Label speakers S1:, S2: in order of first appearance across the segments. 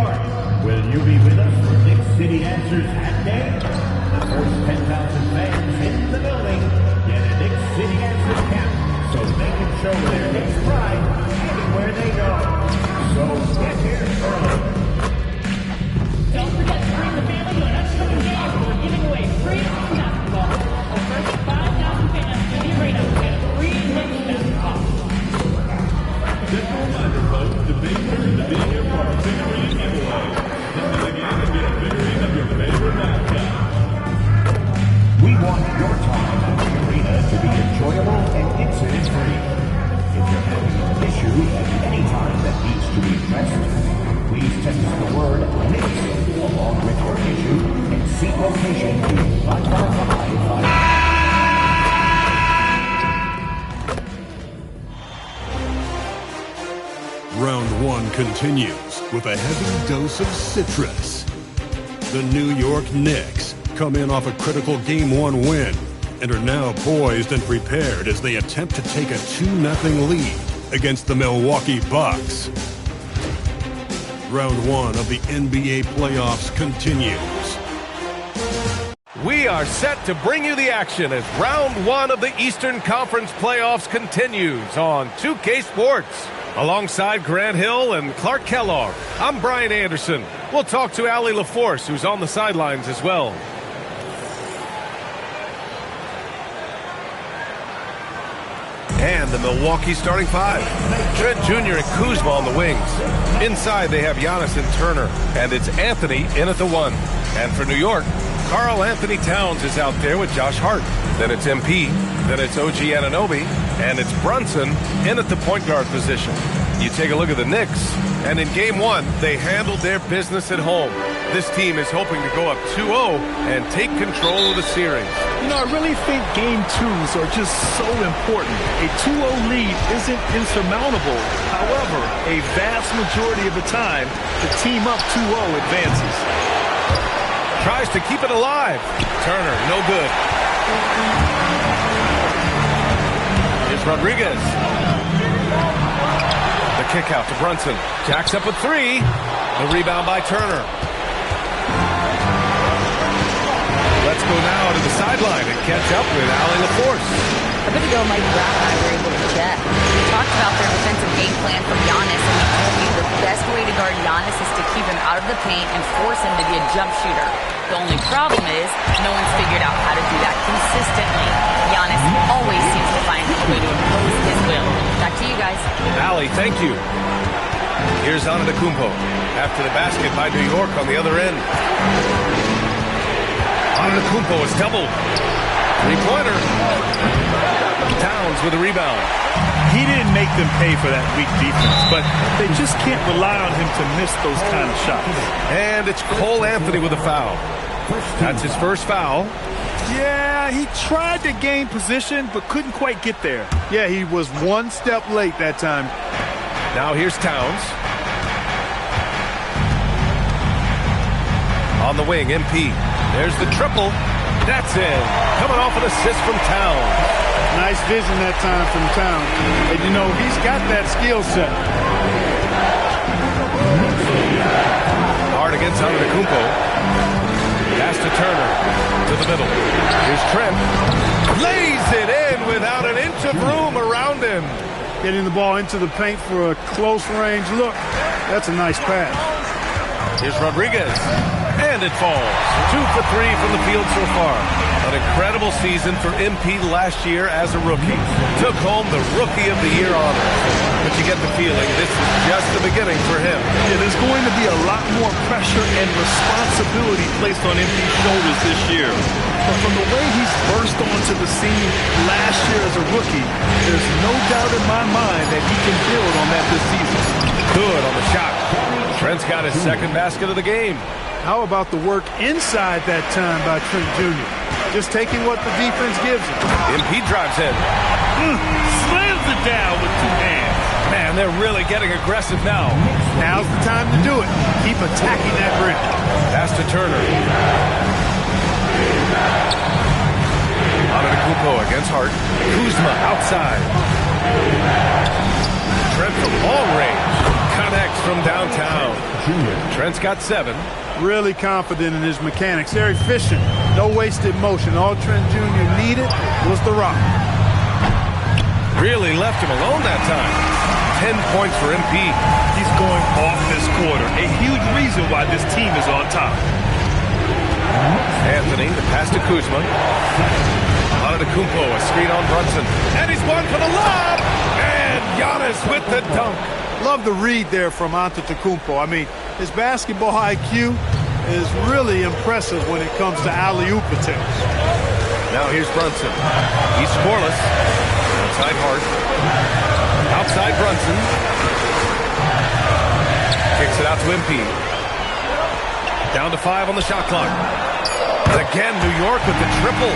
S1: York. Will you be with us for Knicks City Answers Hat Day? The first 10,000 fans in the building get a Knicks City Answers cap so they can show their Knicks pride anywhere they go. So get here early.
S2: Don't forget to bring the family to an upcoming game where we're giving away free basketball. The first 5,000 fans to be rated get free Knicks basketball.
S3: Just a reminder, folks, the big person to be here for our victory giveaway. Come to the game and get a figurine of your favorite mascot.
S1: We want your time at the arena to be enjoyable and incident-free. If you're having an issue at any time that needs to be addressed, please text the word Knicks along with your issue and seat location to 55555.
S4: Round one continues with a heavy dose of citrus. The New York Knicks come in off a critical Game 1 win and are now poised and prepared as they attempt to take a 2-0 lead against the Milwaukee Bucks. Round one of the NBA playoffs continues.
S5: We are set to bring you the action as round one of the Eastern Conference playoffs continues on 2K Sports. Alongside Grant Hill and Clark Kellogg, I'm Brian Anderson. We'll talk to Allie LaForce, who's on the sidelines as well. And the Milwaukee starting five. Trent Jr. and Kuzma on the wings. Inside they have Giannis and Turner, and it's Anthony in at the one. And for New York, Karl Anthony Towns is out there with Josh Hart. Then it's MP, then it's OG Anunoby, and it's Brunson in at the point guard position. You take a look at the Knicks, and in Game 1, they handled their business at home. This team is hoping to go up 2-0 and take control of the series.
S6: You know, I really think Game 2s are just so important. A 2-0 lead isn't insurmountable. However, a vast majority of the time, the team up 2-0 advances.
S5: Tries to keep it alive. Turner, no good. Here's Rodriguez. The kick out to Brunson. Jacks up with three. The rebound by Turner. Let's go now to the sideline and catch up with Allie LaForce.
S7: A bit ago, Mike Brown and I were able to chat. We talked about their defensive game plan for Giannis, and he told me the best way to guard Giannis is to keep him out of the paint and force him to be a jump shooter. The only problem is no one's figured out how to do that consistently. Giannis always seems to find a way to impose his will. Back to you guys.
S5: Allie, thank you. Here's Antetokounmpo after the basket by New York on the other end. Antetokounmpo is doubled. Three-pointer. Towns with a rebound.
S6: He didn't make them pay for that weak defense, but they just can't rely on him to miss those kind of shots.
S5: And it's Cole Anthony with a foul. That's his first foul.
S6: Yeah, he tried to gain position, but couldn't quite get there. Yeah, he was one step late that time.
S5: Now here's Towns. On the wing, MP. There's the triple. That's in. Coming off an assist from Towns.
S6: Nice vision that time from Towns. And you know, he's got that skill set.
S5: Hard against Antetokounmpo. Pass to Turner. To the middle. Here's Trent. Lays it in without an inch of room around him.
S6: Getting the ball into the paint for a close range look. That's a nice pass.
S5: Here's Rodriguez. And it falls. 2 for 3 from the field so far. An incredible season for MP last year as a rookie. Took home the Rookie of the Year honor. But you get the feeling this is just the beginning for him.
S6: Yeah, there's going to be a lot more pressure and responsibility placed on MP's shoulders this year. But from the way he's burst onto the scene last year as a rookie, there's no doubt in my mind that he can build on that this season.
S5: Good on the shot. Trent's got his second basket of the game.
S6: How about the work inside that time by Trent Jr.? Just taking what the defense gives him.
S5: MP drives in.
S6: Slams it down with two hands.
S5: Man, they're really getting aggressive now.
S6: Now's the time to do it. Keep attacking that rim.
S5: Pass to Turner. Antetokounmpo against Hart. Kuzma outside. Trent from long range. Connects from downtown.
S1: Jr.
S5: Trent's got 7.
S6: Really confident in his mechanics. They're efficient. No wasted motion. All Trent Jr. needed was the rock.
S5: Really left him alone that time. 10 points for MP.
S3: He's going off this quarter. A huge reason why this team is on top.
S5: Anthony, the pass to Kuzma. Antetokounmpo, a screen on Brunson. And he's one for the lob! And Giannis with the dunk.
S6: Love the read there from Antetokounmpo. I mean, his basketball IQ is really impressive when it comes to alley-oop attempts.
S5: Now here's Brunson. He's scoreless. Outside Hart. Outside Brunson. Kicks it out to MP. Down to 5 on the shot clock. And again, New York with the triple.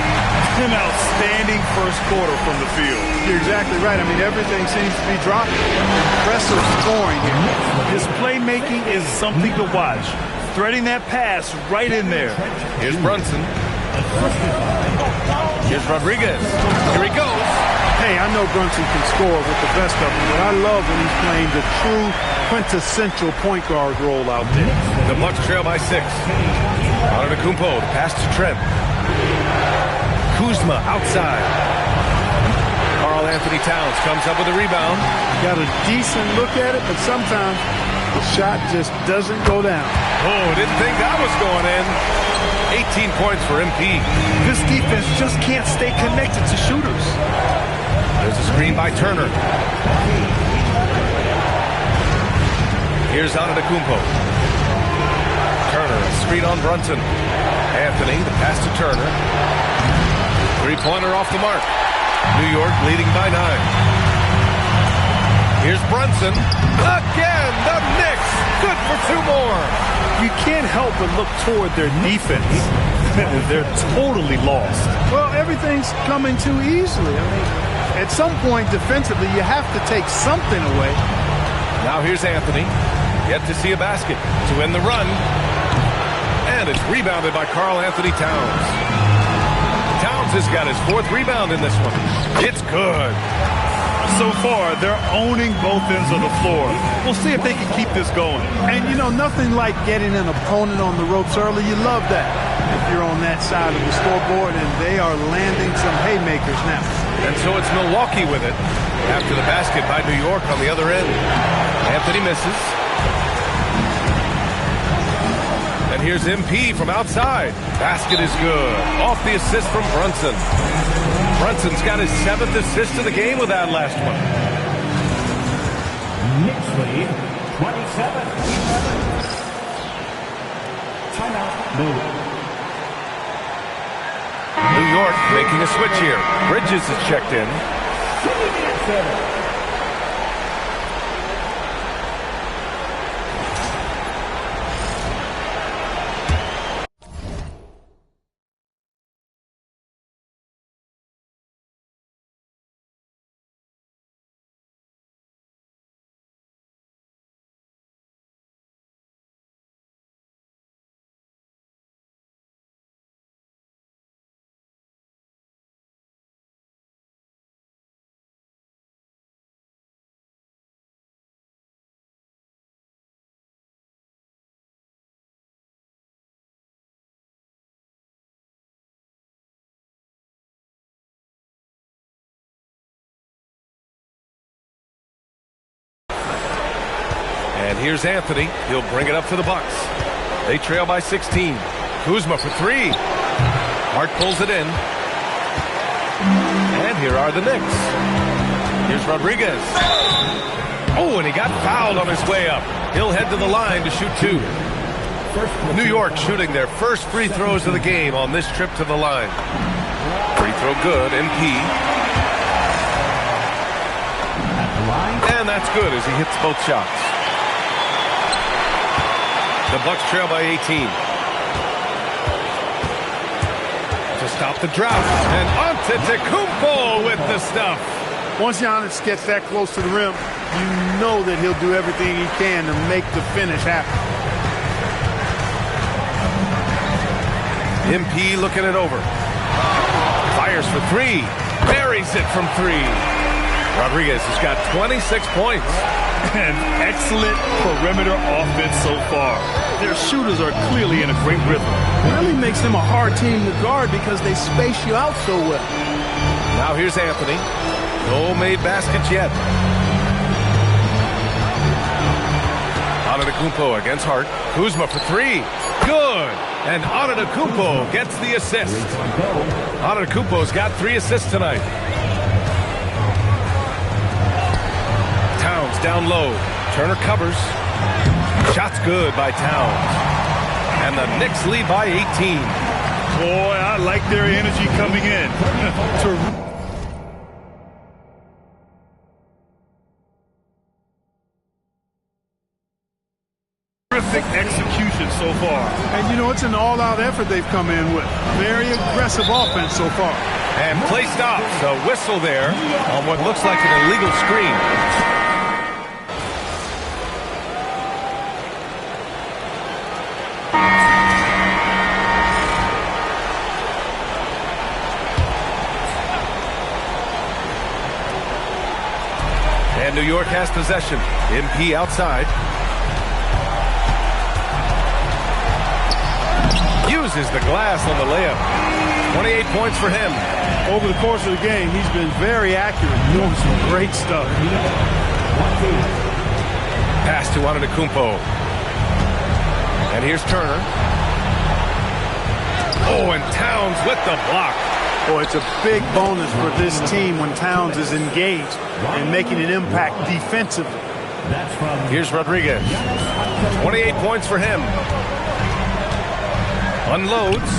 S3: An outstanding first quarter from the field.
S6: You're exactly right. I mean, everything seems to be dropping. Impressive scoring here.
S3: His playmaking is something to watch. Threading that pass right in there.
S5: Here's Brunson. Here's Rodriguez. Here he goes.
S6: Hey, I know Brunson can score with the best of them, but I love when he's playing the true quintessential point guard role out there.
S5: The Bucks trail by 6. Antetokounmpo, the pass to Trent. Kuzma outside. Karl Anthony Towns comes up with a rebound.
S6: Got a decent look at it, but sometimes the shot just doesn't go down.
S5: Oh, didn't think that was going in. 18 points for MP.
S3: This defense just can't stay connected to shooters.
S5: There's a screen by Turner. Here's Antetokounmpo. Turner, a screen on Brunson. Anthony, the pass to Turner. Three-pointer off the mark. New York leading by 9. Here's Brunson. Again, the Knicks. Good for 2 more.
S3: You can't help but look toward their defense. They're totally lost.
S6: Well, everything's coming too easily. I mean, at some point defensively, you have to take something away.
S5: Now here's Anthony. Yet to see a basket to win the run. And it's rebounded by Karl Anthony Towns. Towns has got his 4th rebound in this one. It's good.
S3: So far, they're owning both ends of the floor. We'll see if they can keep this going.
S6: And, you know, nothing like getting an opponent on the ropes early. You love that if you're on that side of the scoreboard, and they are landing some haymakers now.
S5: And so it's Milwaukee with it after the basket by New York on the other end. Anthony misses. And here's MP from outside. Basket is good. Off the assist from Brunson. Brunson's got his 7th assist of the game with that last one.
S1: Knicks lead, 27. Timeout,
S5: New York making a switch here. Bridges is checked in. And here's Anthony. He'll bring it up for the Bucks. They trail by 16. Kuzma for 3. Hart pulls it in. And here are the Knicks. Here's Rodriguez. Oh, and he got fouled on his way up. He'll head to the line to shoot 2. New York shooting their first free throws of the game on this trip to the line. Free throw good, MP. And that's good as he hits both shots. The Bucks trail by 18. To stop the drought. And Antetokounmpo with the stuff.
S6: Once Giannis gets that close to the rim, you know that he'll do everything he can to make the finish happen.
S5: MP looking it over. Fires for 3. Buries it from 3. Rodriguez has got 26 points.
S6: An excellent perimeter offense so far. Their shooters are clearly in a great rhythm.
S8: It really makes them a hard team to guard because they space you out so well.
S5: Now here's Anthony. No made baskets yet. Antetokounmpo against Hart. Kuzma for three. Good. And Antetokounmpo gets the assist. Antetokounmpo's got 3 assists tonight. Towns down low. Turner covers. Shot's good by Towns. And the Knicks lead by 18.
S6: Boy, I like their energy coming in. Terrific execution so far.
S8: And, you know, it's an all-out effort they've come in with. Very aggressive offense so far.
S5: And play stops. A whistle there on what looks like an illegal screen. And New York has possession. MP outside. Uses the glass on the layup. 28 points for him.
S8: Over the course of the game, he's been very accurate, doing some great stuff.
S5: Pass to Antetokounmpo. And here's Turner. Oh, and Towns with the block.
S8: Boy, it's a big bonus for this team when Towns is engaged and making an impact defensively.
S5: Here's Rodriguez. 28 points for him. Unloads.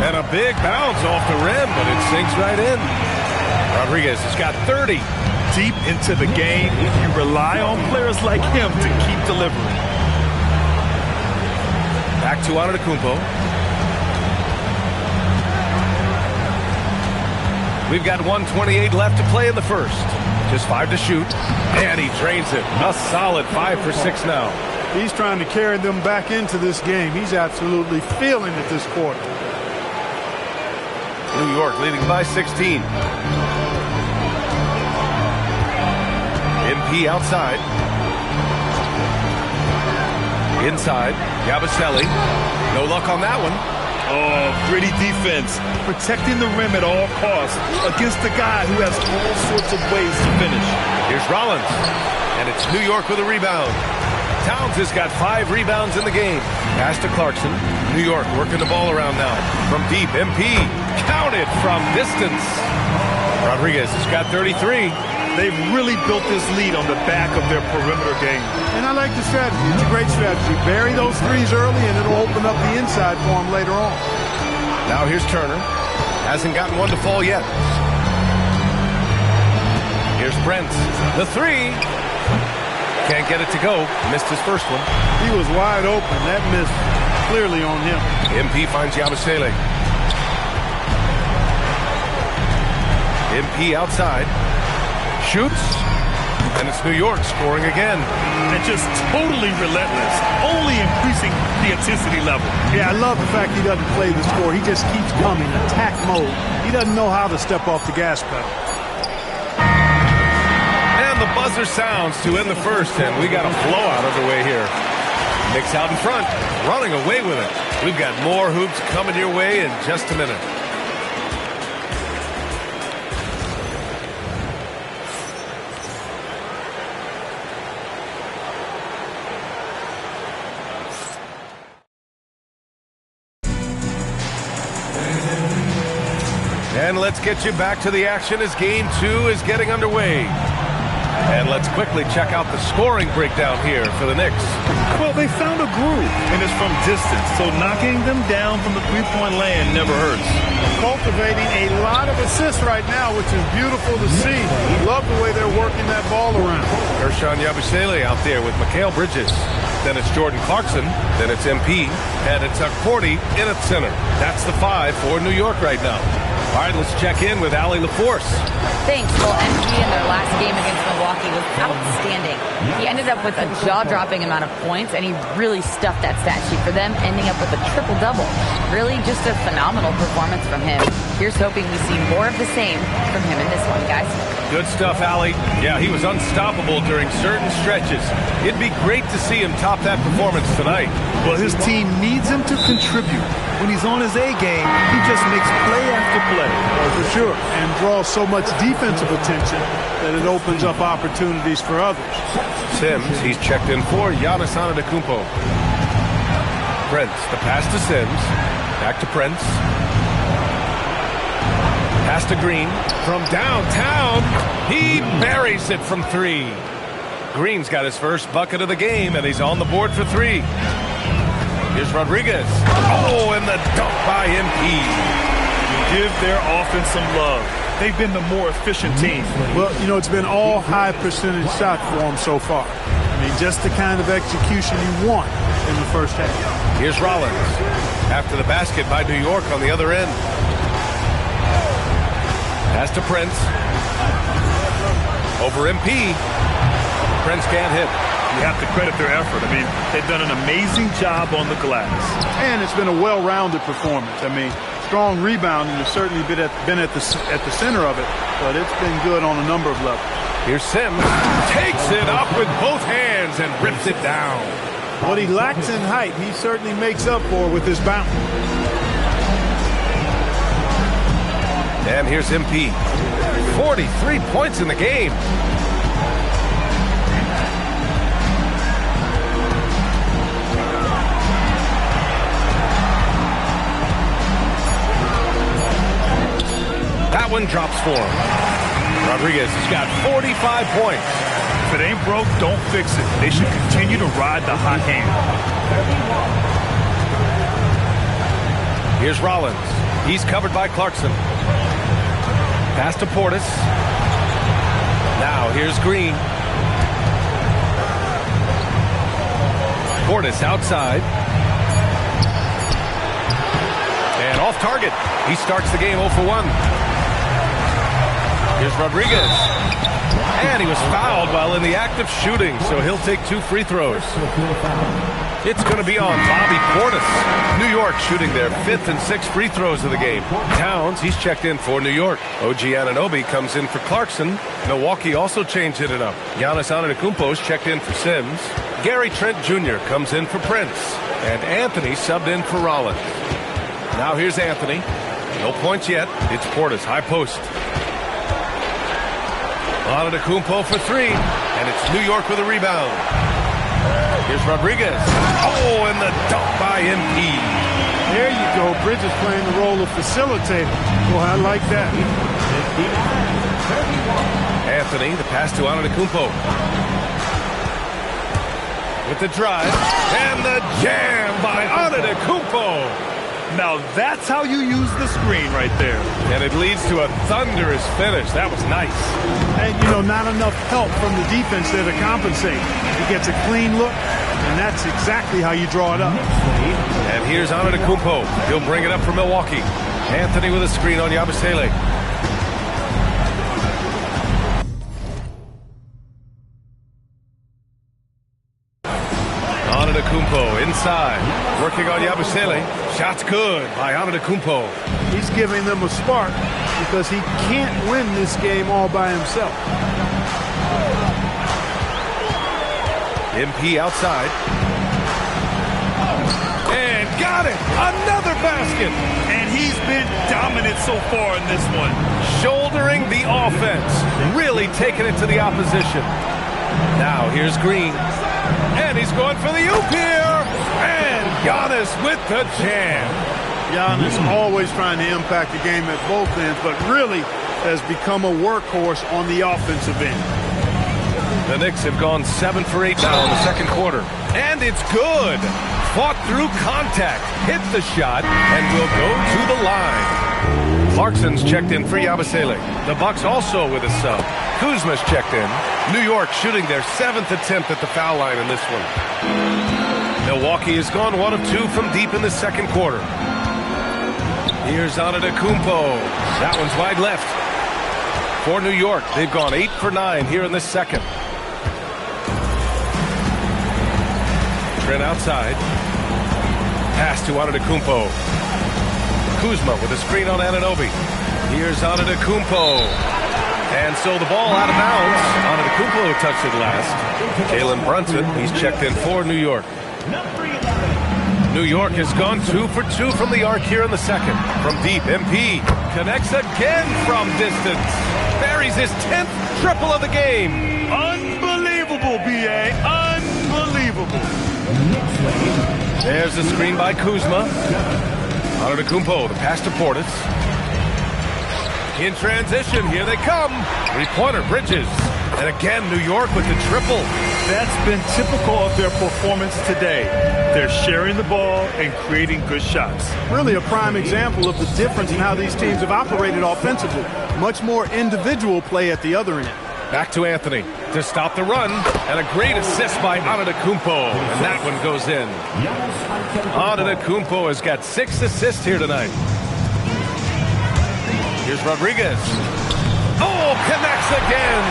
S5: And a big bounce off the rim, but it sinks right in. Rodriguez has got 30.
S6: Deep into the game, you rely on players like him to keep delivering.
S5: Back to Antetokounmpo. We've got 1:28 left to play in the first. Just 5 to shoot. And he drains it. A solid 5 for 6 now.
S8: He's trying to carry them back into this game. He's absolutely feeling it this quarter.
S5: New York leading by 16. MP outside. Inside. Yabusele. No luck on that one.
S6: Oh, gritty defense. Protecting the rim at all costs against a guy who has all sorts of ways to finish.
S5: Here's Rollins. And it's New York with a rebound. Towns has got 5 rebounds in the game. Pass to Clarkson. New York working the ball around now. From deep, MP. Counted from distance. Rodriguez has got 33.
S6: They've really built this lead on the back of their perimeter game.
S8: And I like the strategy. It's a great strategy. Bury those threes early, and it'll open up the inside for them later on.
S5: Now here's Turner. Hasn't gotten one to fall yet. Here's Brent. The 3. Can't get it to go. Missed his first one.
S8: He was wide open. That missed clearly on him.
S5: MP finds Yabusele. MP outside. Shoots. And it's New York scoring again.
S6: And just totally relentless. Only increasing the intensity level.
S8: Yeah, I love the fact he doesn't play the score. He just keeps coming. Attack mode. He doesn't know how to step off the gas pedal.
S5: The buzzer sounds to end the first, and we got a blowout underway here. Knicks out in front, running away with it. We've got more hoops coming your way in just a minute. And let's get you back to the action as Game 2 is getting underway. And let's quickly check out the scoring breakdown here for the Knicks.
S6: Well, they found a groove, and it's from distance, so knocking them down from the three-point land never hurts.
S8: Cultivating a lot of assists right now, which is beautiful to see. Love the way they're working that ball around.
S5: Ersan Yabusele out there with Mikal Bridges. Then it's Jordan Clarkson. Then it's MP. And it's Cordy in at center. That's the 5 for New York right now. All right, let's check in with Allie LaForce.
S7: Thanks. Well, MP in their last game against Milwaukee was outstanding. He ended up with a jaw-dropping amount of points, and he really stuffed that stat sheet for them, ending up with a triple-double. Really just a phenomenal performance from him. Here's hoping we see more of the same from him in this one, guys.
S5: Good stuff, Allie. Yeah, he was unstoppable during certain stretches. It'd be great to see him top that performance tonight.
S6: Well, his team needs him to contribute. When he's on his A game, he just makes play after play.
S8: Well, for sure. And draws so much defensive attention that it opens up opportunities for others.
S5: Sims, he's checked in for Giannis Antetokounmpo. Prince, the pass to Sims. Back to Prince. Pass to Green. From downtown, he buries it from 3. Green's got his first bucket of the game, and he's on the board for 3. Here's Rodriguez. Oh, and the dunk by MP.
S6: Give their offense some love. They've been the more efficient team.
S8: Well, you know, it's been all high percentage shot for them so far. I mean, just the kind of execution you want in the first half.
S5: Here's Rollins. After the basket by New York on the other end. Pass to Prince. Over MP. Prince can't hit.
S6: You have to credit their effort. I mean, they've done an amazing job on the glass.
S8: And it's been a well-rounded performance. I mean, strong rebounding has certainly been at the center of it, but it's been good on a number of levels.
S5: Here's Sims. Takes it up with both hands and rips it down.
S8: What he lacks in height, he certainly makes up for with his bounce.
S5: And here's MP. 43 points in the game. That one drops for him. Rodriguez has got 45 points.
S6: If it ain't broke, don't fix it. They should continue to ride the hot hand.
S5: Here's Rollins. He's covered by Clarkson. Pass to Portis. Now here's Green. Portis outside. And off target. He starts the game 0 for 1. Here's Rodriguez. And he was fouled while in the act of shooting, so he'll take 2 free throws. It's going to be on Bobby Portis. New York shooting their 5th and 6th free throws of the game. Towns, he's checked in for New York. OG Anunoby comes in for Clarkson. Milwaukee also changed it up. Giannis Antetokounmpo's checked in for Sims. Gary Trent Jr. comes in for Prince. And Anthony subbed in for Rollins. Now here's Anthony. No points yet. It's Portis, high post. Antetokounmpo for 3, and it's New York with a rebound. Here's Rodriguez. Oh, and the dunk by MP.
S8: There you go. Bridges playing the role of facilitator. Boy, I like that.
S5: Anthony, the pass to Antetokounmpo. With the drive, and the jam by Antetokounmpo.
S6: Now that's how you use the screen right there.
S5: And it leads to a thunderous finish. That was nice.
S8: And, you know, not enough help from the defense there to compensate. He gets a clean look, and that's exactly how you draw it up.
S5: And here's Antetokounmpo. He'll bring it up for Milwaukee. Anthony with a screen on Yabusele. Antetokounmpo inside, working on Yabusele. Shot's good by Antetokounmpo.
S8: He's giving them a spark because he can't win this game all by himself.
S5: MP outside. And got it! Another basket!
S6: And he's been dominant so far in this one.
S5: Shouldering the offense. Really taking it to the opposition. Now here's Green. And he's going for the oop here. And Giannis with the jam.
S8: Giannis always trying to impact the game at both ends, but really has become a workhorse on the offensive end.
S5: The Knicks have gone 7 for 8 now in the second quarter. And it's good. Fought through contact, hit the shot, and will go to the line. Clarkson's checked in for Yabusele. The Bucks also with a sub. Kuzma's checked in. New York shooting their 7th attempt at the foul line in this one. Milwaukee has gone 1 of 2 from deep in the second quarter. Here's Antetokounmpo. That one's wide left. For New York, they've gone 8 for 9 here in the second. Trent outside. Pass to Antetokounmpo. Kuzma with a screen on Anunoby. Here's Antetokounmpo. And so the ball out of bounds. Antetokounmpo touched it last. Jalen Brunson, he's checked in for New York. New York has gone 2 for 2 from the arc here in the second. From deep, MP connects again from distance. Buries his 10th triple of the game.
S6: Unbelievable, B.A. Unbelievable.
S5: There's the screen by Kuzma. Antetokounmpo, the pass to Portis. In transition, here they come. Three-pointer, Bridges. And again, New York with the triple.
S6: That's been typical of their performance today. They're sharing the ball and creating good shots.
S8: Really a prime example of the difference in how these teams have operated offensively. Much more individual play at the other end.
S5: Back to Anthony to stop the run, and a great assist by Antetokounmpo, and that one goes in. Antetokounmpo has got 6 assists here tonight. Here's Rodriguez. Oh, connects again.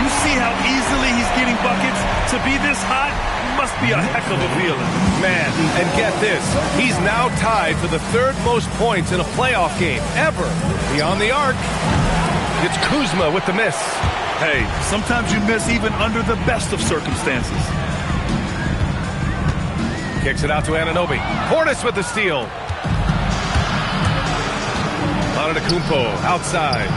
S6: You see how easily he's getting buckets? To be this hot must be a heck of a feeling.
S5: Man, and get this, he's now tied for the 3rd most points in a playoff game ever. Beyond the arc, it's Kuzma with the miss.
S6: Hey, sometimes you miss even under the best of circumstances.
S5: Kicks it out to Anunoby. Portis with the steal. Antetokounmpo outside.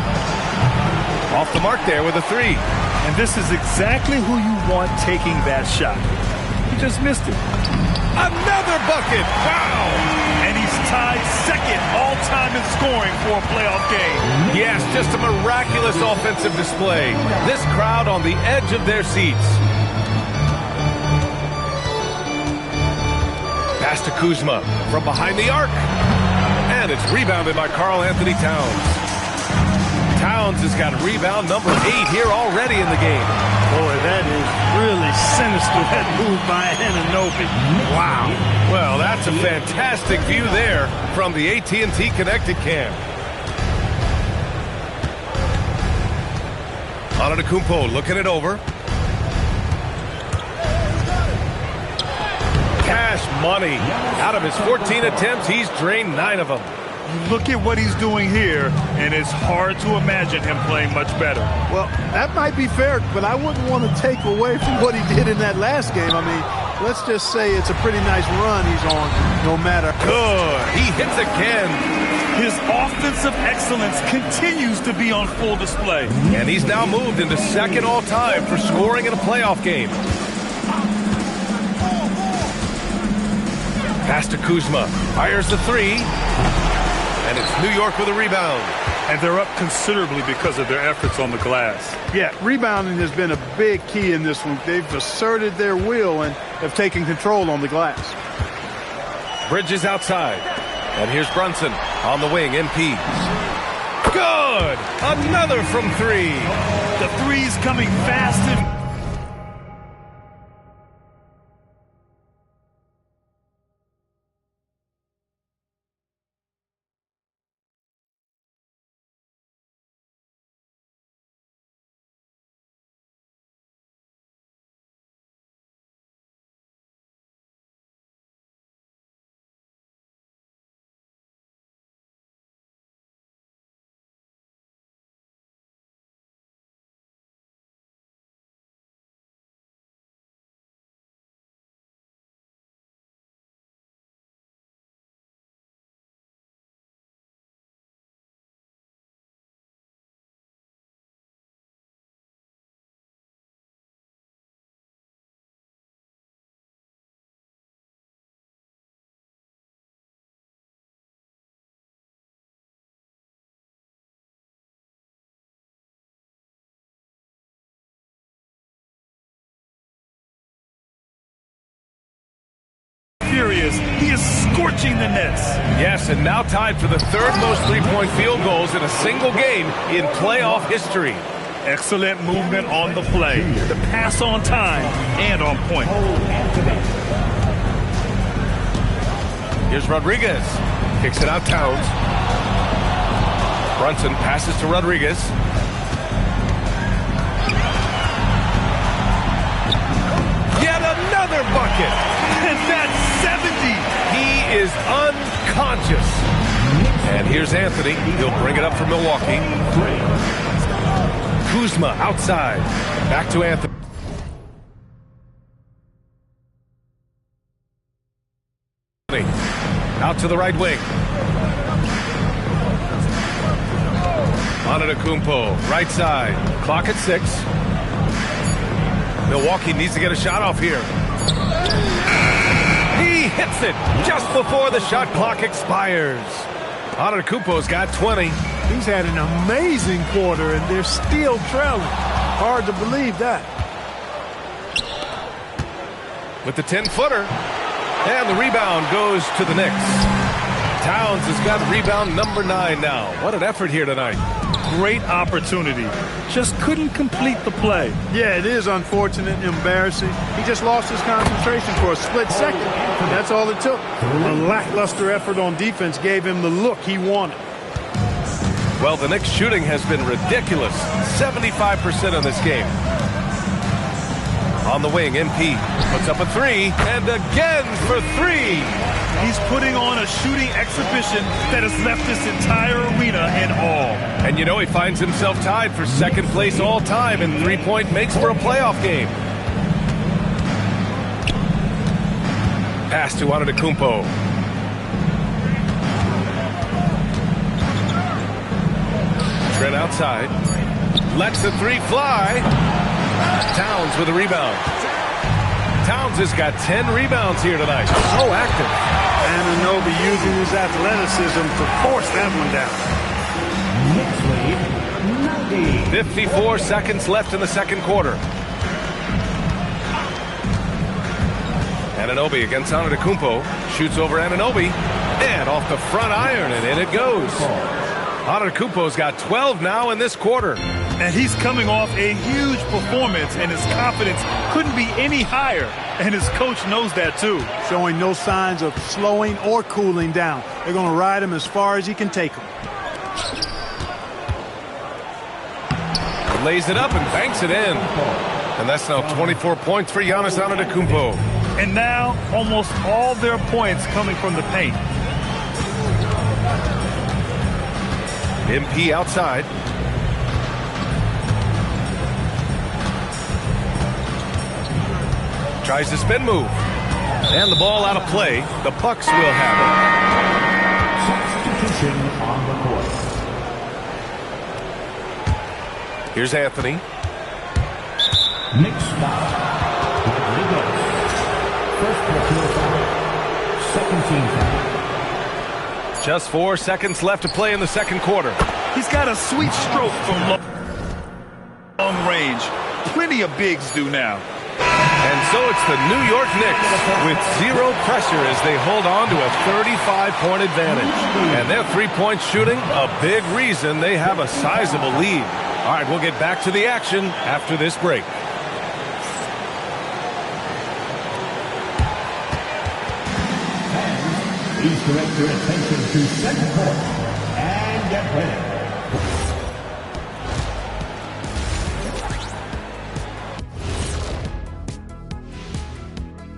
S5: Off the mark there with a 3.
S6: And this is exactly who you want taking that shot. He just missed it.
S5: Another bucket! Wow!
S6: And he's tied 2nd all-time in scoring for a playoff game.
S5: Yes, just a miraculous offensive display. This crowd on the edge of their seats. Pass to Kuzma from behind the arc. And it's rebounded by Karl-Anthony Towns. Towns has got rebound number 8 here already in the game.
S6: Boy, that is really sinister, that move by Anunoby. Wow.
S5: Well, that's a fantastic view there from the AT&T Connected Cam. Antetokounmpo looking it over. Cash money. Out of his 14 attempts, he's drained 9 of them.
S6: You look at what he's doing here, and it's hard to imagine him playing much better.
S8: Well, that might be fair, but I wouldn't want to take away from what he did in that last game. I mean, let's just say it's a pretty nice run he's on, no matter.
S5: Good. He hits again.
S6: His offensive excellence continues to be on full display.
S5: And he's now moved into 2nd all-time for scoring in a playoff game. Pass to Kuzma. Fires the 3. And it's New York with a rebound.
S6: And they're up considerably because of their efforts on the glass.
S8: Yeah, rebounding has been a big key in this one. They've asserted their will and have taken control on the glass.
S5: Bridges outside. And here's Brunson on the wing. MP. Good! Another from 3.
S6: The three's coming fast and... Furious. He is scorching the nets.
S5: Yes, and now tied for the 3rd most 3-point field goals in a single game in playoff history.
S6: Excellent movement on the play. The pass on time and on point.
S5: Here's Rodriguez. Kicks it out Towns. Brunson passes to Rodriguez. Yet another bucket.
S6: And that's 70.
S5: He is unconscious. And here's Anthony. He'll bring it up for Milwaukee. Kuzma outside. Back to Anthony. Out to the right wing. Antetokounmpo, right side. Clock at 6. Milwaukee needs to get a shot off here. He hits it just before the shot clock expires. Antetokounmpo's got 20.
S8: He's had an amazing quarter, and they're still trailing. Hard to believe that.
S5: With the 10-footer. And the rebound goes to the Knicks. Towns has got rebound number 9 now. What an effort here tonight.
S6: Great opportunity. Just couldn't complete the play.
S8: Yeah, it is unfortunate and embarrassing. He just lost his concentration for a split second. That's all it took. A lackluster effort on defense gave him the look he wanted.
S5: Well, the Knicks shooting has been ridiculous. 75% in this game. On the wing, MP puts up a 3, and again for 3.
S6: He's putting on a shooting exhibition that has left this entire arena in awe.
S5: And you know, he finds himself tied for second place all time in three-point makes for a playoff game. Pass to Antetokounmpo. Trent outside. Lets the 3 fly. Towns with a rebound. Towns has got 10 rebounds here tonight. So active.
S8: Anunoby using his athleticism to force that one down.
S5: 54 seconds left in the second quarter. Anunoby against Antetokounmpo. Shoots over Anunoby. And off the front iron, and in it goes. Antetokounmpo's got 12 now in this quarter.
S6: And he's coming off a huge performance, and his confidence couldn't be any higher. And his coach knows that, too.
S8: Showing no signs of slowing or cooling down. They're going to ride him as far as he can take him.
S5: Lays it up and banks it in. And that's now 24 points for Giannis Antetokounmpo.
S6: And now, almost all their points coming from the paint.
S5: MP outside. Tries to spin move. And the ball out of play. The Bucks will have it.
S1: Substitution on the court.
S5: Here's Anthony.
S1: Knicks foul. First personal foul. Second team foul.
S5: Just 4 seconds left to play in the second quarter.
S6: He's got a sweet stroke from long range. Plenty of bigs do now.
S5: And so it's the New York Knicks with 0 pressure as they hold on to a 35-point advantage. And their three-point shooting, a big reason they have a sizable lead. All right, we'll get back to the action after this break.
S1: Please direct your attention to center court and get ready.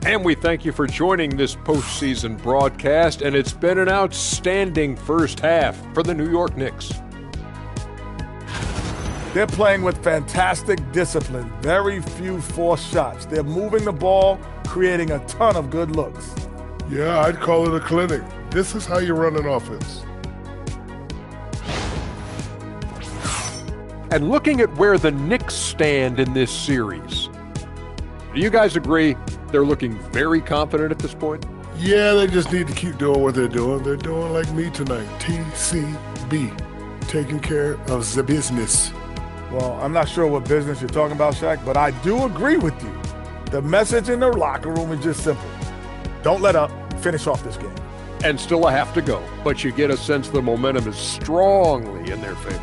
S9: And we thank you for joining this postseason broadcast, and it's been an outstanding first half for the New York Knicks.
S10: They're playing with fantastic discipline, very few forced shots. They're moving the ball, creating a ton of good looks.
S11: Yeah, I'd call it a clinic. This is how you run an offense.
S9: And looking at where the Knicks stand in this series, do you guys agree they're looking very confident at this point?
S11: Yeah, they just need to keep doing what they're doing. They're doing like me tonight. TCB, taking care of the business.
S10: Well, I'm not sure what business you're talking about, Shaq, but I do agree with you. The message in the locker room is just simple. Don't let up. Finish off this game.
S9: And still a half to go, but you get a sense the momentum is strongly in their favor.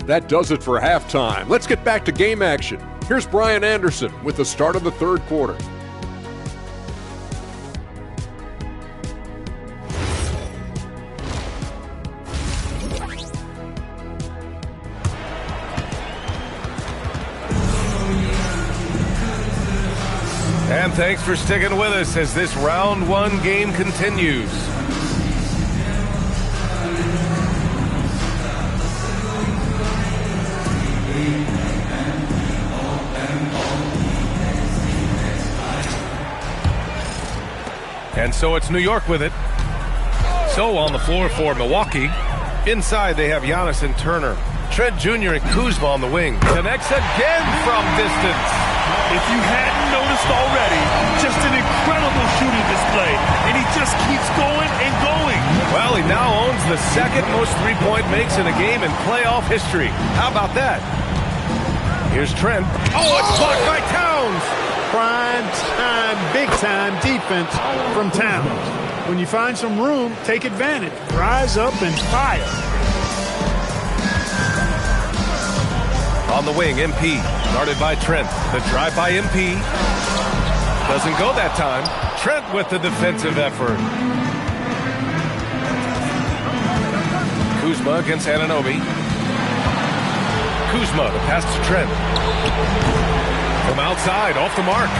S9: That does it for halftime. Let's get back to game action. Here's Brian Anderson with the start of the third quarter.
S5: And thanks for sticking with us as this round one game continues. And so it's New York with it. So on the floor for Milwaukee. Inside they have Giannis and Turner. Trent Jr. and Kuzma on the wing. Connects again from distance.
S6: If you hadn't noticed already, just an incredible shooting display. And he just keeps going and going.
S5: Well, he now owns the second most three-point makes in a game in playoff history. How about that? Here's Trent. Oh, it's blocked by Towns.
S8: Prime time, big time defense from Towns. When you find some room, take advantage. Rise up and fire.
S5: On the wing, MP, guarded by Trent. The drive by MP. Doesn't go that time. Trent with the defensive effort. Kuzma against Anunoby. Kuzma, the pass to Trent. From outside, off the mark.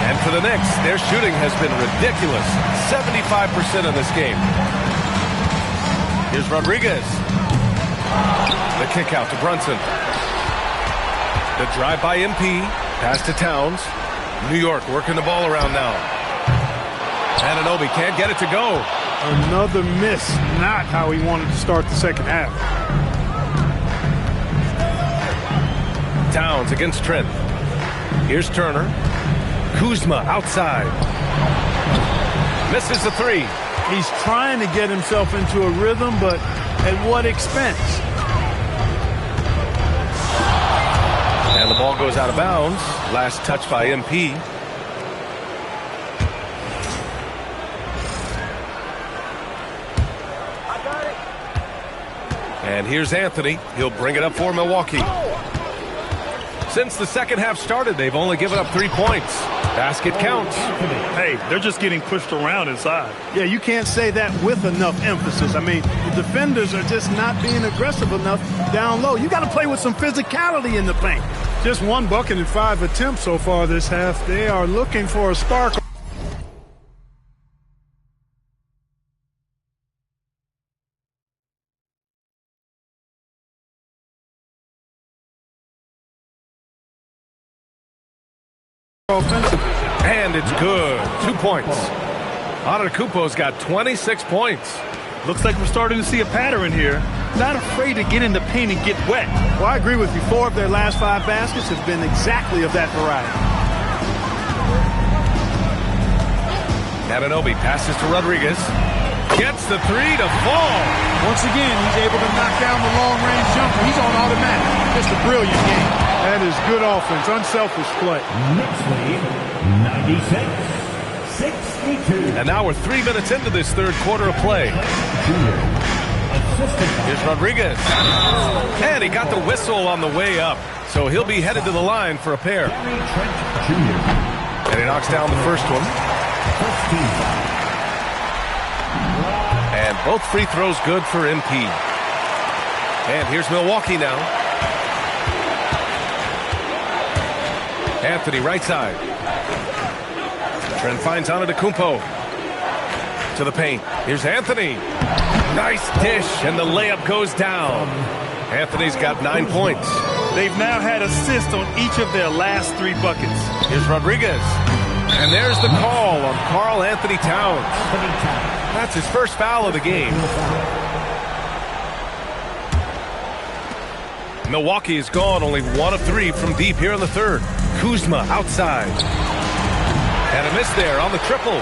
S5: And for the Knicks, their shooting has been ridiculous. 75% in this game. Here's Rodriguez. The kick out to Brunson. The drive by MP. Pass to Towns. New York working the ball around now. Anunoby can't get it to go.
S8: Another miss. Not how he wanted to start the second half.
S5: Towns against Trent. Here's Turner. Kuzma outside. Misses the three.
S8: He's trying to get himself into a rhythm, but at what expense?
S5: And the ball goes out of bounds. Last touch by MP. And here's Anthony. He'll bring it up for Milwaukee. Since the second half started, they've only given up 3 points. Basket counts.
S6: Hey, they're just getting pushed around inside.
S8: Yeah, you can't say that with enough emphasis. I mean, the defenders are just not being aggressive enough down low. You got to play with some physicality in the paint. Just 1 bucket in 5 attempts so far this half. They are looking for a spark. Offensive.
S5: And it's good. 2 points. Antetokounmpo's got 26 points.
S6: Looks like we're starting to see a pattern here. Not afraid to get in the paint and get wet.
S8: Well, I agree with you. 4 of their last 5 baskets have been exactly of that variety.
S5: Anunoby passes to Rodriguez. Gets the three to fall.
S8: Once again, he's able to knock down the long-range jumper. He's on automatic. Just a brilliant game. That is good offense, unselfish play.
S1: Next lead, 96-62.
S5: And now we're 3 minutes into this third quarter of play. Here's Rodriguez. And he got the whistle on the way up. So he'll be headed to the line for a pair. And he knocks down the first one. And both free throws good for MP. And here's Milwaukee now. Anthony right side. Trent finds Antetokounmpo. To the paint. Here's Anthony. Nice dish, and the layup goes down. Anthony's got 9 points.
S6: They've now had assists on each of their last 3 buckets.
S5: Here's Rodriguez. And there's the call on Karl Anthony Towns. That's his first foul of the game. Milwaukee is gone only 1 of 3 from deep here in the third. Kuzma outside. And a miss there on the triple.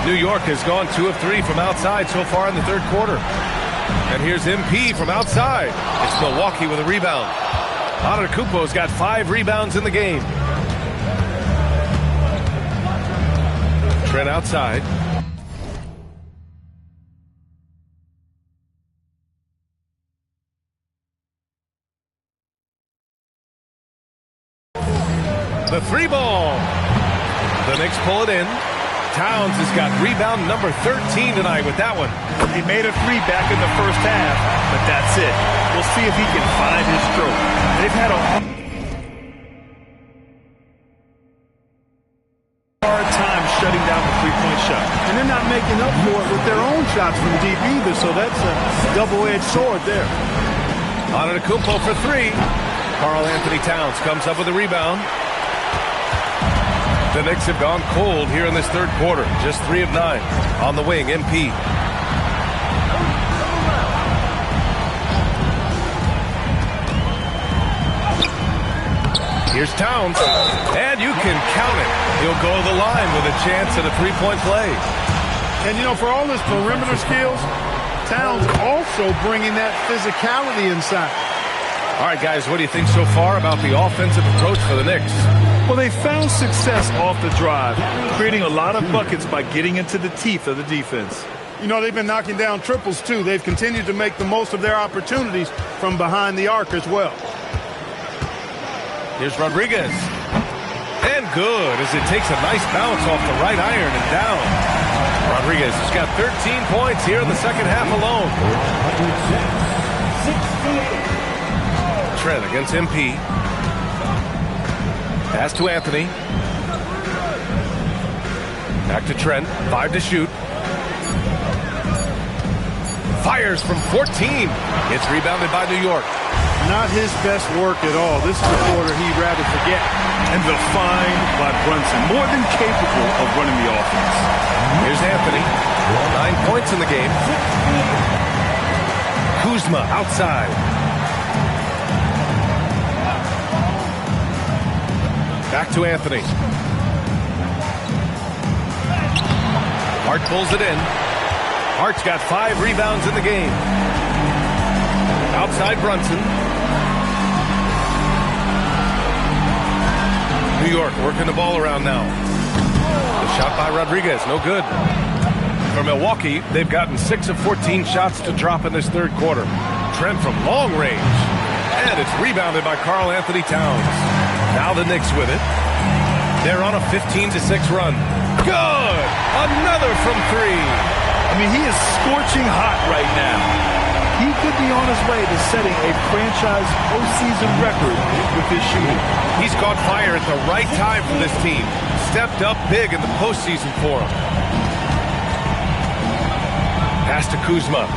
S5: New York has gone 2 of 3 from outside so far in the third quarter. And here's MP from outside. It's Milwaukee with a rebound. Antetokounmpo's got 5 rebounds in the game. Trent outside. The 3 ball. The Knicks pull it in. Towns has got rebound number 13 tonight with that one.
S6: He made a 3 back in the first half, but that's it. We'll see if he can find his stroke. They've had a hard time shutting down the three-point shot.
S8: And they're not making up for it with their own shots from deep either, so that's a double-edged sword there.
S5: Antetokounmpo for 3. Karl Anthony Towns comes up with a rebound. The Knicks have gone cold here in this third quarter. Just 3 of 9. On the wing, MP. Here's Towns, and you can count it. He'll go to the line with a chance at a three-point play.
S8: And, you know, for all his perimeter skills, Towns also bringing that physicality inside.
S5: All right, guys, what do you think so far about the offensive approach for the Knicks?
S6: Well, they found success off the drive, creating a lot of buckets by getting into the teeth of the defense.
S8: You know, they've been knocking down triples, too. They've continued to make the most of their opportunities from behind the arc as well.
S5: Here's Rodriguez. And good, as it takes a nice bounce off the right iron and down. Rodriguez has got 13 points here in the second half alone. Trent against MP. Pass to Anthony. Back to Trent. 5 to shoot. Fires from 14. It's rebounded by New York.
S8: Not his best work at all. This is a quarter he'd rather forget.
S6: And the find by Brunson, more than capable of running the offense.
S5: Here's Anthony. 9 points in the game. Kuzma outside. Back to Anthony. Hart pulls it in. Hart's got 5 rebounds in the game. Outside Brunson. New York working the ball around now. The shot by Rodriguez, no good. For Milwaukee, they've gotten 6 of 14 shots to drop in this third quarter. Trent from long range. And it's rebounded by Karl Anthony Towns. Now the Knicks with it. They're on a 15-6 run. Good! Another from 3.
S6: I mean, he is scorching hot right now. He could be on his way to setting a franchise postseason record with his shooting.
S5: He's caught fire at the right time for this team. Stepped up big in the postseason for him. Pass to Kuzma.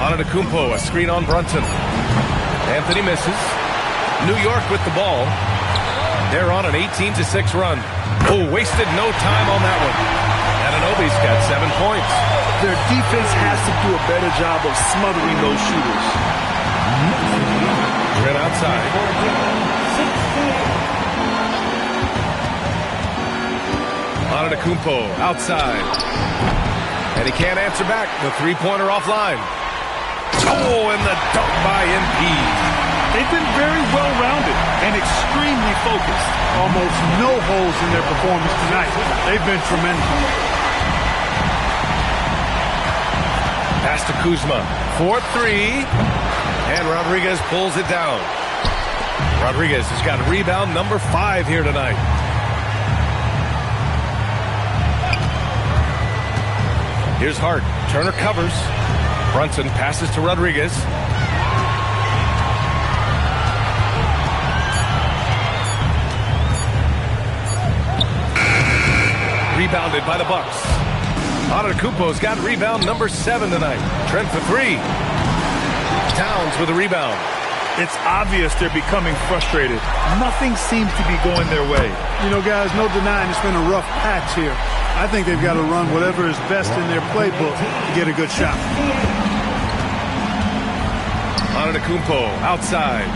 S5: Antetokounmpo, a screen on Brunson. Anthony misses. New York with the ball. They're on an 18-6 run. Oh, wasted no time on that one. Anunoby's got 7 points.
S6: Their defense has to do a better job of smothering those shooters.
S5: Trent outside. Antetokounmpo outside. And he can't answer back. The three-pointer offline. Oh, and the dunk by MP.
S6: They've been very well-rounded and extremely focused.
S8: Almost no holes in their performance tonight. They've been tremendous.
S5: Pass to Kuzma. 4-3. And Rodriguez pulls it down. Rodriguez has got rebound number 5 here tonight. Here's Hart. Turner covers. Brunson passes to Rodriguez. Rebounded by the Bucks. Antetokounmpo's got rebound number 7 tonight. Trent for 3. Towns with a rebound.
S6: It's obvious they're becoming frustrated. Nothing seems to be going their way.
S8: You know, guys, no denying it's been a rough patch here. I think they've got to run whatever is best in their playbook to get a good shot.
S5: Antetokounmpo outside.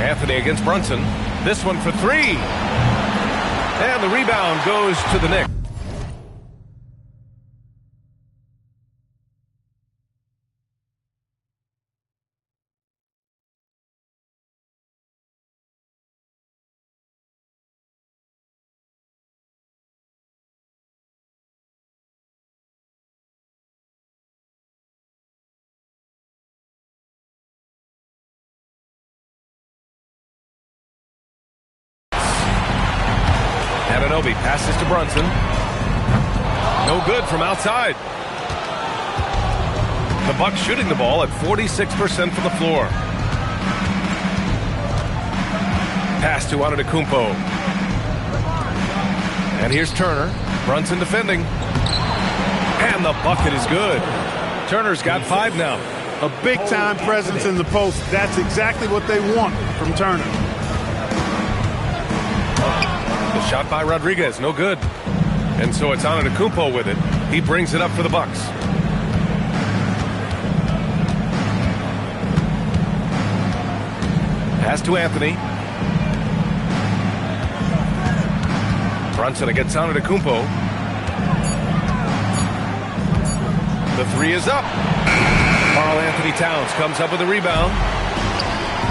S5: Anthony against Brunson. This one for 3. And the rebound goes to the Knicks. Anunoby passes to Brunson. No good from outside. The Bucks shooting the ball at 46% from the floor. Pass to Antetokounmpo. And here's Turner. Brunson defending. And the bucket is good. Turner's got 5 now.
S8: A big-time presence in the post. That's exactly what they want from Turner.
S5: The shot by Rodriguez, no good. And so it's Antetokounmpo with it. He brings it up for the Bucks. Pass to Anthony. Brunson against Antetokounmpo. The three is up. Karl Anthony Towns comes up with a rebound.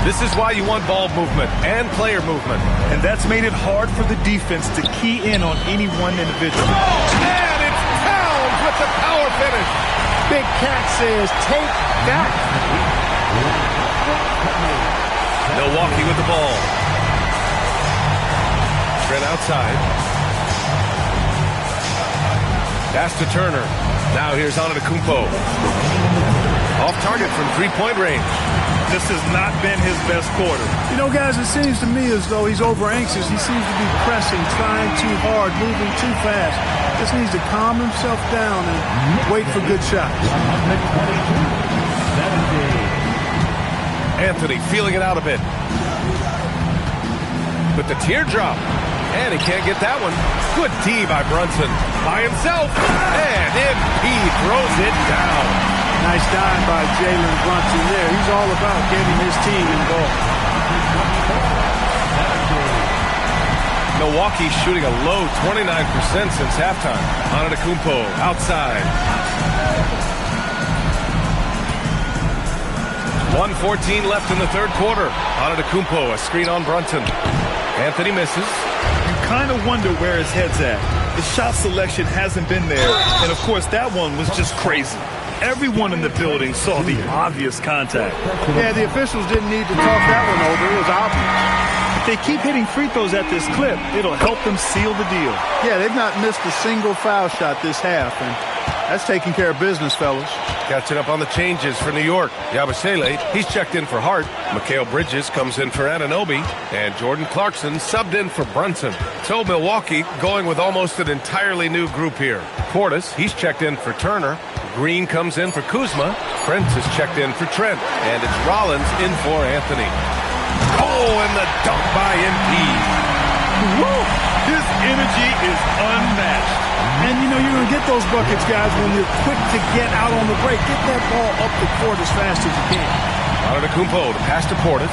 S5: This is why you want ball movement and player movement.
S6: And that's made it hard for the defense to key in on any one individual.
S5: And it's Towns with the power finish.
S8: Big Cat says, take that.
S5: Milwaukee with the ball. Trent outside. Pass to Turner. Now here's Antetokounmpo. Off target from three-point range.
S6: This has not been his best quarter.
S8: You know, guys, it seems to me as though he's over-anxious. He seems to be pressing, trying too hard, moving too fast. Just needs to calm himself down and wait for good shots.
S5: Anthony feeling it out a bit. With the teardrop. And he can't get that one. Good D by Brunson. By himself. And MP throws it down.
S8: Nice dive by Jalen Brunson there. He's all about getting his team involved.
S5: Milwaukee shooting a low 29% since halftime. Antetokounmpo outside. 1:14 left in the third quarter. Antetokounmpo, a screen on Brunson. Anthony misses.
S6: You kind of wonder where his head's at. The shot selection hasn't been there. And, of course, that one was just crazy. Everyone in the building saw the obvious contact.
S8: Yeah, the officials didn't need to talk that one over. It was obvious.
S6: If they keep hitting free throws at this clip, it'll help them seal the deal.
S8: Yeah, they've not missed a single foul shot this half, and that's taking care of business, fellas.
S5: Catching up on the changes for New York. Yabusele, he's checked in for Hart. Mikal Bridges comes in for Anunoby. And Jordan Clarkson subbed in for Brunson. So Milwaukee going with almost an entirely new group here. Portis, he's checked in for Turner. Green comes in for Kuzma. Prince is checked in for Trent. And it's Rollins in for Anthony. Oh, and the dunk by MP.
S6: Woo! His energy is unmatched.
S8: And, you know, you're going to get those buckets, guys, when you're quick to get out on the break. Get that ball up the court as fast as you can.
S5: Antetokounmpo to pass to Portis.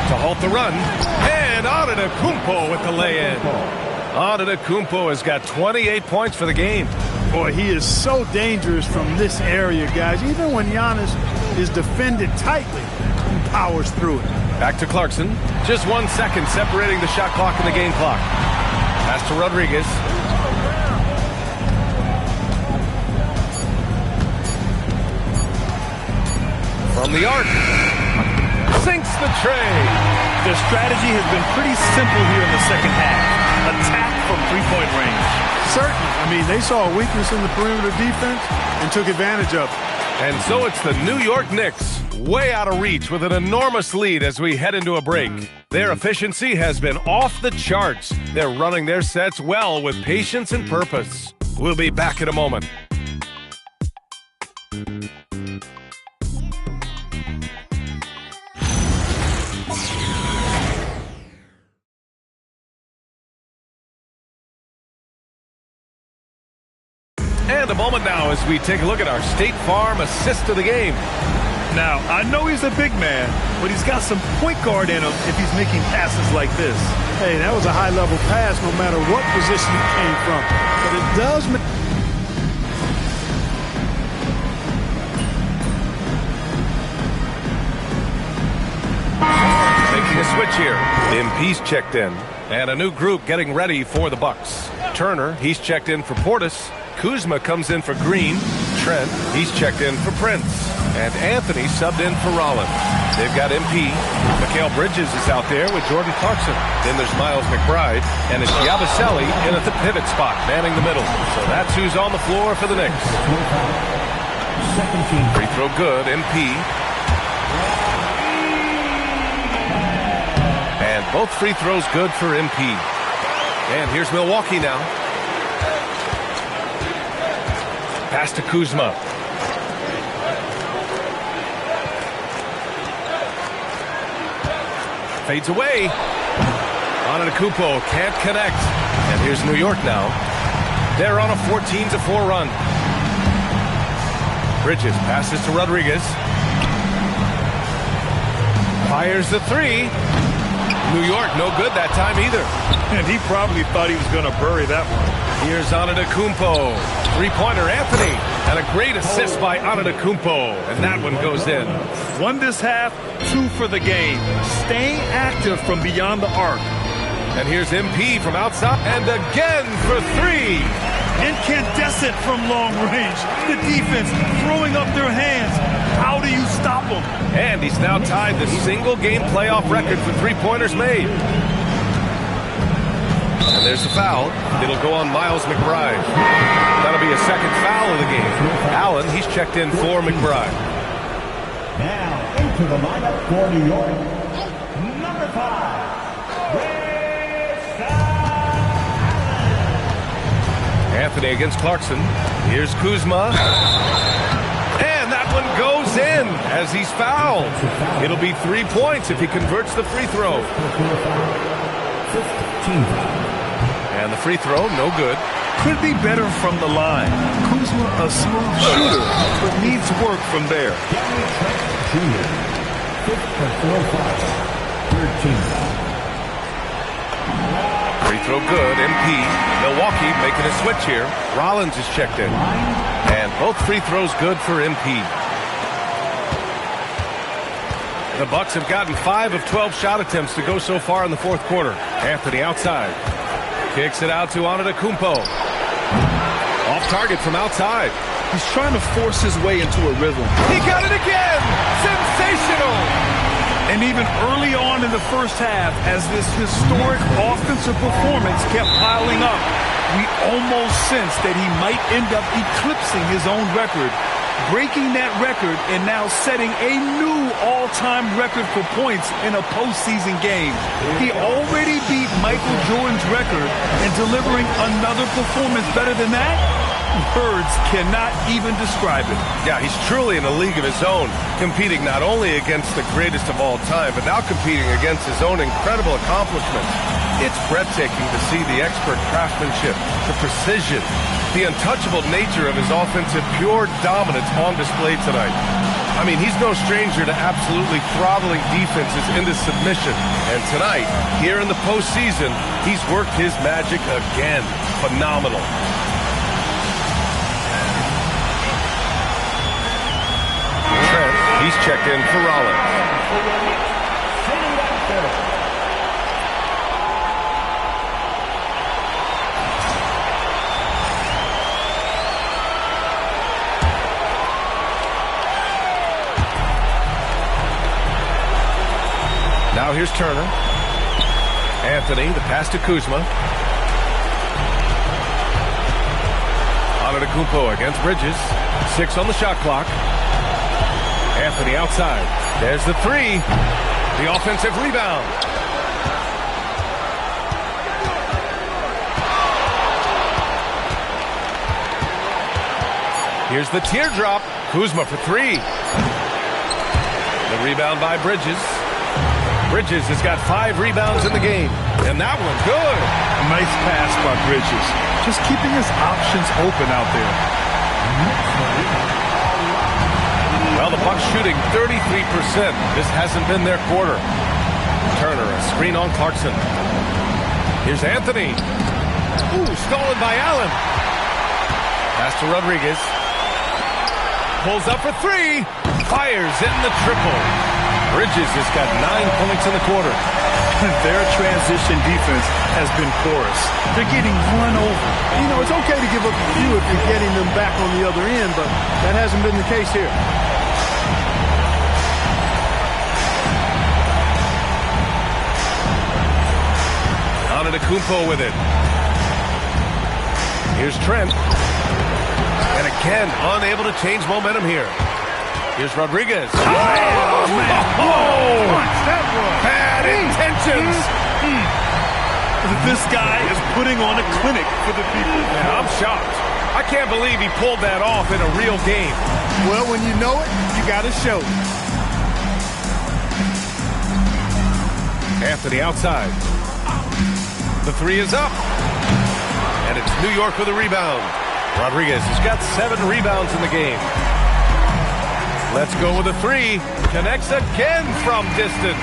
S5: To halt the run. And Antetokounmpo with the lay-in. Antetokounmpo has got 28 points for the game.
S8: Boy, he is so dangerous from this area, guys. Even when Giannis is defended tightly, he powers through it.
S5: Back to Clarkson. Just 1 second separating the shot clock and the game clock. Pass to Rodriguez. From the arc. Sinks the tray.
S6: Their strategy has been pretty simple here in the second half. Attack from three-point range.
S8: Certainly. I mean, they saw a weakness in the perimeter defense and took advantage of it.
S5: And so it's the New York Knicks, way out of reach with an enormous lead as we head into a break. Their efficiency has been off the charts. They're running their sets well with patience and purpose. We'll be back in a moment. And a moment now as we take a look at our State Farm assist of the game.
S6: Now, I know he's a big man, but he's got some point guard in him if he's making passes like this.
S8: Hey, that was a high-level pass no matter what position it came from. But it does...
S5: Making a switch here. MP's checked in. And a new group getting ready for the Bucks. Turner, he's checked in for Portis. Kuzma comes in for Green. Trent, he's checked in for Prince. And Anthony subbed in for Rollins. They've got MP. Mikal Bridges is out there with Jordan Clarkson. Then there's Miles McBride. And it's Yabusele in at the pivot spot, manning the middle. So that's who's on the floor for the Knicks. Free throw good, MP. And both free throws good for MP. And here's Milwaukee now. Pass to Kuzma. Fades away. Antetokounmpo can't connect. And here's New York now. They're on a 14-4 run. Bridges passes to Rodriguez. Fires the three. New York, no good that time either.
S6: And he probably thought he was going to bury that one.
S5: Here's Antetokounmpo. Three-pointer, Anthony. And a great assist by Antetokounmpo. And that one goes in.
S6: 1 this half, 2 for the game. Staying active from beyond the arc.
S5: And here's MP from outside. And again for 3.
S6: Incandescent from long range. The defense throwing up their hands. How do you stop them?
S5: And he's now tied the single-game playoff record for three-pointers made. And there's the foul. It'll go on Miles McBride. That'll be a second foul of the game. Allen, he's checked in for McBride.
S1: Now into the lineup for New York, number 5.
S5: Anthony against Clarkson. Here's Kuzma. And that one goes in as he's fouled. It'll be 3 points if he converts the free throw. And the free throw, no good.
S6: Could be better from the line. Kuzma, a smooth shooter, but needs work from there.
S5: Free throw good, MP. Milwaukee making a switch here. Rollins is checked in. And both free throws good for MP. The Bucks have gotten 5 of 12 shot attempts to go so far in the fourth quarter. Anthony outside. Kicks it out to Antetokounmpo. Off target from outside.
S6: He's trying to force his way into a rhythm.
S5: He got it again! Sensational!
S6: And even early on in the first half, as this historic offensive performance kept piling up, we almost sensed that he might end up eclipsing his own record, breaking that record and now setting a new all-time record for points in a postseason game. He already beat Michael Jordan's record, and delivering another performance better than that? Words cannot even describe it.
S5: Yeah, he's truly in a league of his own, competing not only against the greatest of all time, but now competing against his own incredible accomplishments. It's breathtaking to see the expert craftsmanship, the precision, the untouchable nature of his offensive pure dominance on display tonight. I mean, he's no stranger to absolutely throttling defenses into submission. And tonight, here in the postseason, he's worked his magic again. Phenomenal. He's checked in for Rollins. Now here's Turner. Anthony, the pass to Kuzma. Antetokounmpo against Bridges. 6 on the shot clock. Anthony outside. There's the 3. The offensive rebound. Here's the teardrop. Kuzma for 3. The rebound by Bridges. Bridges has got 5 rebounds in the game. And that one, good.
S6: Nice pass by Bridges. Just keeping his options open out there.
S5: Well, the Bucks shooting 33%. This hasn't been their quarter. Turner, a screen on Clarkson. Here's Anthony. Ooh, stolen by Allen. Pass to Rodriguez. Pulls up for 3. Fires in the triple. Bridges has got 9 points in the quarter.
S6: Their transition defense has been porous. They're getting run over.
S8: You know, it's okay to give up a few if you're getting them back on the other end, but that hasn't been the case here.
S5: Antetokounmpo with it. Here's Trent. And again, unable to change momentum here. Here's Rodriguez. Oh, man.
S6: Whoa! That was
S5: bad intentions.
S6: This guy is putting on a clinic for the people.
S5: Yeah, I'm shocked. I can't believe he pulled that off in a real game.
S8: Well, when you know it, you got to show it.
S5: Anthony outside. The three is up. And it's New York with a rebound. Rodriguez has got 7 rebounds in the game. Let's go with a three. Connects again from distance.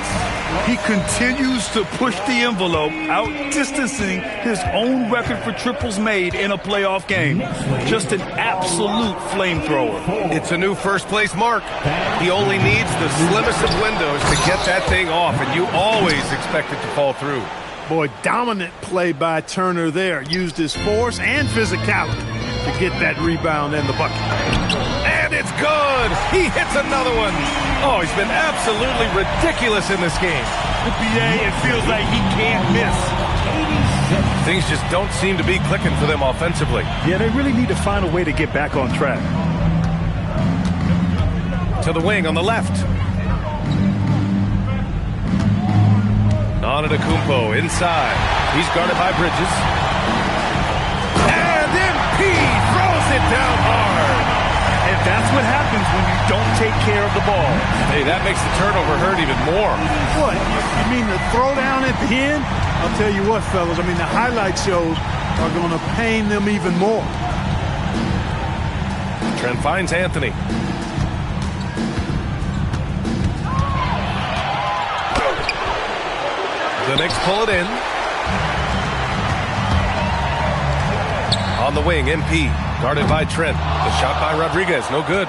S6: He continues to push the envelope, outdistancing his own record for triples made in a playoff game. Just an absolute flamethrower.
S5: It's a new first-place mark. He only needs the slimmest of windows to get that thing off, and you always expect it to fall through.
S8: Boy, dominant play by Turner there. Used his force and physicality to get that rebound and the bucket.
S5: And it's good. He hits another one. Oh, he's been absolutely ridiculous in this game.
S6: The PA, it feels like he can't miss.
S5: Things just don't seem to be clicking for them offensively.
S6: Yeah, they really need to find a way to get back on track.
S5: To the wing on the left. Antetokounmpo inside. He's guarded by Bridges. And MP throws it down hard.
S6: And that's what happens when you don't take care of the ball.
S5: Hey, that makes the turnover hurt even more.
S8: What? You mean the throwdown at the end? I'll tell you what, fellas. I mean, the highlight shows are going to pain them even more.
S5: Trent finds Anthony. The Knicks pull it in. On the wing, MP, guarded by Trent. The shot by Rodriguez, no good.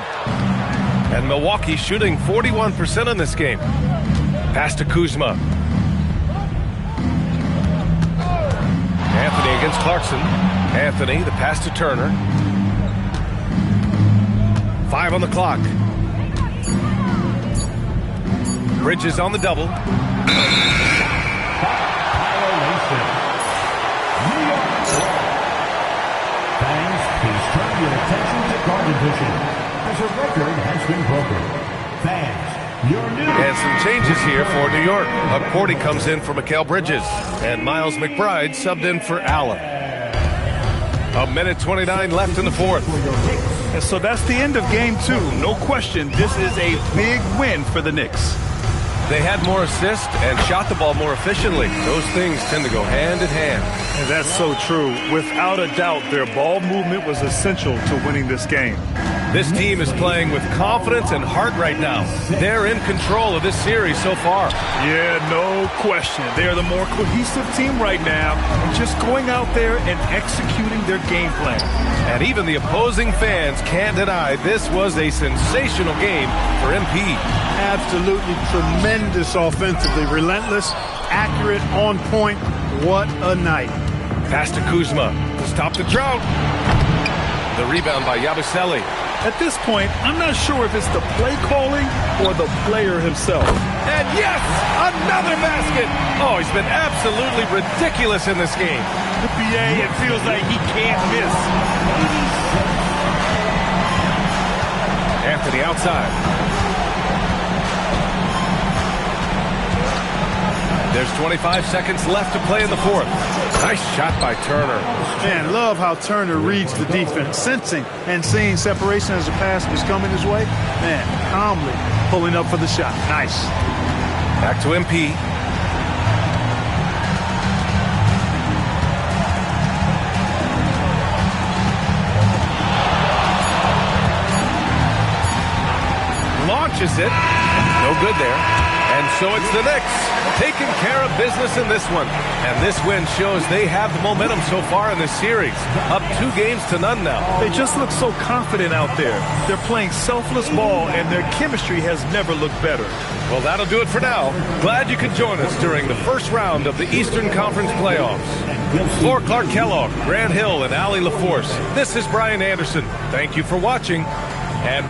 S5: And Milwaukee shooting 41% in this game. Pass to Kuzma. Anthony against Clarkson. Anthony, the pass to Turner. 5 on the clock. Bridges on the double.
S1: Please turn your attention to guard division as a record has been broken. Fans, your new...
S5: And some changes here for New York. McCourty comes in for Mikal Bridges, and Miles McBride subbed in for Allen. 1:29 left in the fourth.
S6: And so that's the end of game 2. No question, this is a big win for the Knicks.
S5: They had more assists and shot the ball more efficiently. Those things tend to go hand in hand.
S6: And that's so true. Without a doubt, their ball movement was essential to winning this game.
S5: This team is playing with confidence and heart right now. They're in control of this series so far.
S6: Yeah, no question. They're the more cohesive team right now, and just going out there and executing their game plan.
S5: And even the opposing fans can't deny this was a sensational game for MP.
S8: Absolutely tremendous offensively. Relentless, accurate, on point. What a night.
S5: Pass to Kuzma to stop the drought. The rebound by Yabusele.
S6: At this point, I'm not sure if it's the play calling or the player himself.
S5: And yes, another basket. Oh, he's been absolutely ridiculous in this game.
S6: The PA, it feels like he can't miss.
S5: Anthony outside. There's 25 seconds left to play in the fourth. Nice shot by Turner.
S8: Man, love how Turner reads the defense, sensing and seeing separation as the pass was coming his way. Man, calmly pulling up for the shot. Nice.
S5: Back to MP. Launches it. No good there. And so it's the Knicks taking care of business in this one. And this win shows they have the momentum so far in this series. Up 2 games to none now.
S6: They just look so confident out there. They're playing selfless ball, and their chemistry has never looked better.
S5: Well, that'll do it for now. Glad you could join us during the first round of the Eastern Conference playoffs. For Clark Kellogg, Grant Hill, and Allie LaForce, this is Brian Anderson. Thank you for watching, and